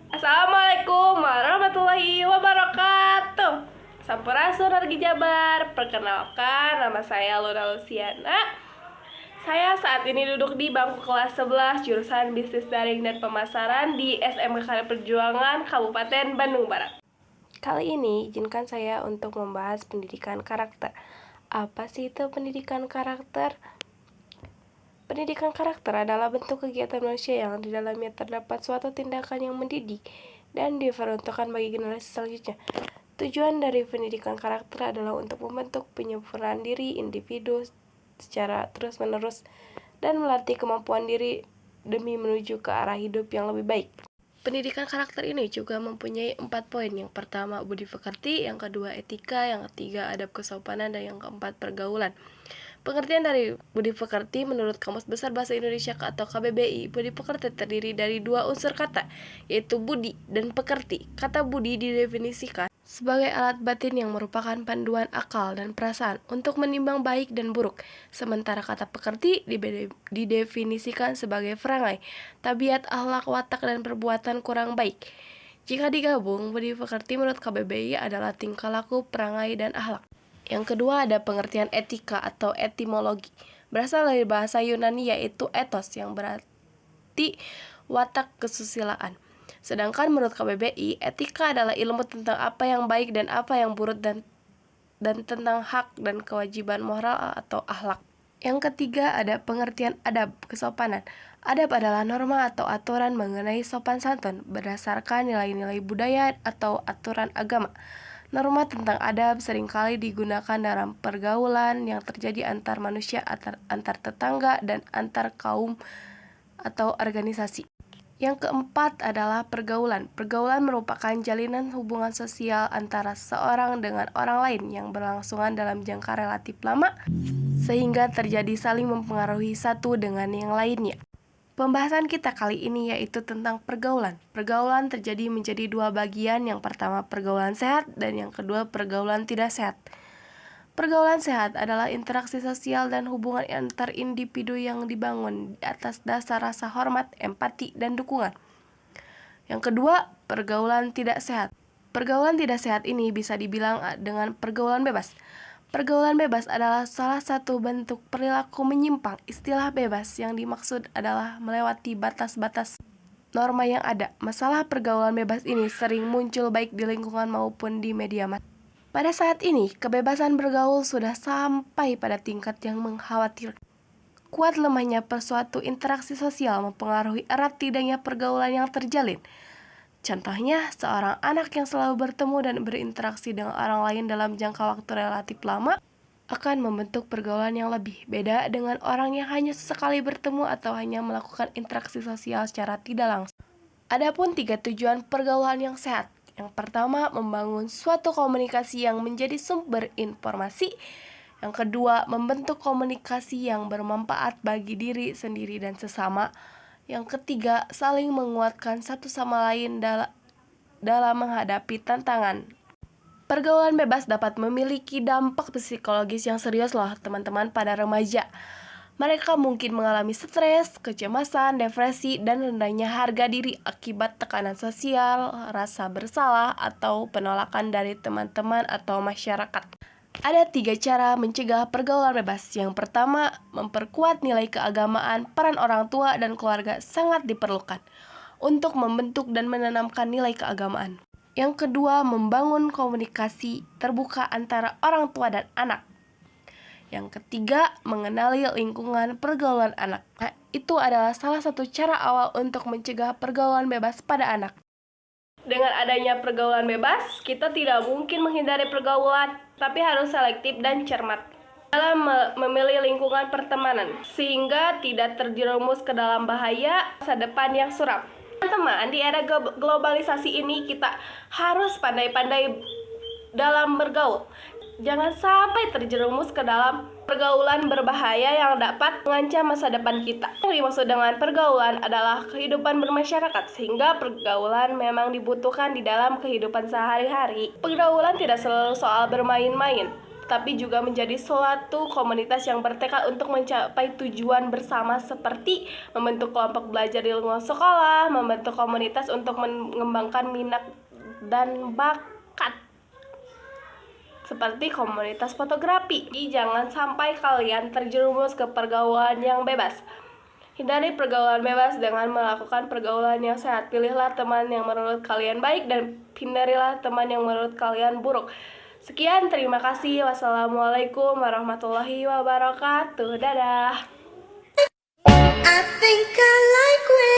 Assalamualaikum warahmatullahi wabarakatuh. Sampurasun Argi Jabar. Perkenalkan, nama saya Luna Luciana. Saya saat ini duduk di bangku kelas 11 jurusan Bisnis Daring dan Pemasaran di SMK Karya Perjuangan Kabupaten Bandung Barat. Kali ini izinkan saya untuk membahas pendidikan karakter. Apa sih itu pendidikan karakter? Pendidikan karakter adalah bentuk kegiatan manusia yang di dalamnya terdapat suatu tindakan yang mendidik dan diperuntukkan bagi generasi selanjutnya. Tujuan dari pendidikan karakter adalah untuk membentuk penyempurnaan diri individu secara terus-menerus dan melatih kemampuan diri demi menuju ke arah hidup yang lebih baik. Pendidikan karakter ini juga mempunyai 4 poin. Yang pertama, budi pekerti, yang kedua, etika, yang ketiga, adab kesopanan, dan yang keempat, pergaulan. Pengertian dari budi pekerti menurut Kamus Besar Bahasa Indonesia atau KBBI, budi pekerti terdiri dari 2 unsur kata, yaitu budi dan pekerti. Kata budi didefinisikan sebagai alat batin yang merupakan panduan akal dan perasaan untuk menimbang baik dan buruk, sementara kata pekerti didefinisikan sebagai perangai, tabiat, akhlak, watak, dan perbuatan kurang baik. Jika digabung, budi pekerti menurut KBBI adalah tingkah laku, perangai, dan akhlak. Yang kedua ada pengertian etika atau etimologi. Berasal dari bahasa Yunani yaitu ethos yang berarti watak kesusilaan. Sedangkan menurut KBBI, etika adalah ilmu tentang apa yang baik dan apa yang buruk dan tentang hak dan kewajiban moral atau akhlak. Yang ketiga ada pengertian adab, kesopanan. Adab adalah norma atau aturan mengenai sopan santun berdasarkan nilai-nilai budaya atau aturan agama. Norma tentang adab seringkali digunakan dalam pergaulan yang terjadi antar manusia, antar tetangga, dan antar kaum atau organisasi. Yang keempat adalah pergaulan. Pergaulan merupakan jalinan hubungan sosial antara seorang dengan orang lain yang berlangsungan dalam jangka relatif lama, sehingga terjadi saling mempengaruhi satu dengan yang lainnya. Pembahasan kita kali ini yaitu tentang pergaulan. Pergaulan terjadi menjadi 2 bagian, yang pertama pergaulan sehat dan yang kedua pergaulan tidak sehat. Pergaulan sehat adalah interaksi sosial dan hubungan antar individu yang dibangun di atas dasar rasa hormat, empati, dan dukungan. Yang kedua, pergaulan tidak sehat. Pergaulan tidak sehat ini bisa dibilang dengan pergaulan bebas. Pergaulan bebas adalah salah satu bentuk perilaku menyimpang. Istilah bebas yang dimaksud adalah melewati batas-batas norma yang ada. Masalah pergaulan bebas ini sering muncul baik di lingkungan maupun di media massa. Pada saat ini, kebebasan bergaul sudah sampai pada tingkat yang mengkhawatirkan. Kuat lemahnya suatu interaksi sosial mempengaruhi erat tidaknya pergaulan yang terjalin. Contohnya, seorang anak yang selalu bertemu dan berinteraksi dengan orang lain dalam jangka waktu relatif lama akan membentuk pergaulan yang lebih beda dengan orang yang hanya sesekali bertemu atau hanya melakukan interaksi sosial secara tidak langsung. Adapun 3 tujuan pergaulan yang sehat. Yang pertama, membangun suatu komunikasi yang menjadi sumber informasi. Yang kedua, membentuk komunikasi yang bermanfaat bagi diri sendiri dan sesama. Yang ketiga, saling menguatkan satu sama lain dalam menghadapi tantangan. Pergaulan bebas dapat memiliki dampak psikologis yang serius loh teman-teman pada remaja. Mereka mungkin mengalami stres, kecemasan, depresi, dan rendahnya harga diri akibat tekanan sosial, rasa bersalah, atau penolakan dari teman-teman atau masyarakat. Ada 3 cara mencegah pergaulan bebas. Yang pertama, memperkuat nilai keagamaan. Peran orang tua dan keluarga sangat diperlukan untuk membentuk dan menanamkan nilai keagamaan. Yang kedua, membangun komunikasi terbuka antara orang tua dan anak. Yang ketiga, mengenali lingkungan pergaulan anak. Nah, itu adalah salah satu cara awal untuk mencegah pergaulan bebas pada anak. Dengan adanya pergaulan bebas, kita tidak mungkin menghindari pergaulan, tapi harus selektif dan cermat dalam memilih lingkungan pertemanan, sehingga tidak terjerumus ke dalam bahaya masa depan yang suram. Teman-teman, di era globalisasi ini kita harus pandai-pandai dalam bergaul. Jangan sampai terjerumus ke dalam pergaulan berbahaya yang dapat mengancam masa depan kita. Yang dimaksud dengan pergaulan adalah kehidupan bermasyarakat, sehingga pergaulan memang dibutuhkan di dalam kehidupan sehari-hari. Pergaulan tidak selalu soal bermain-main. tapi juga menjadi suatu komunitas yang bertekad untuk mencapai tujuan bersama seperti membentuk kelompok belajar di lingkungan sekolah, membentuk komunitas untuk mengembangkan minat dan bakat seperti komunitas fotografi. Jadi jangan sampai kalian terjerumus ke pergaulan yang bebas. Hindari pergaulan bebas dengan melakukan pergaulan yang sehat. Pilihlah teman yang menurut kalian baik dan hindarilah teman yang menurut kalian buruk. Sekian, terima kasih. Wassalamualaikum warahmatullahi wabarakatuh. Dadah.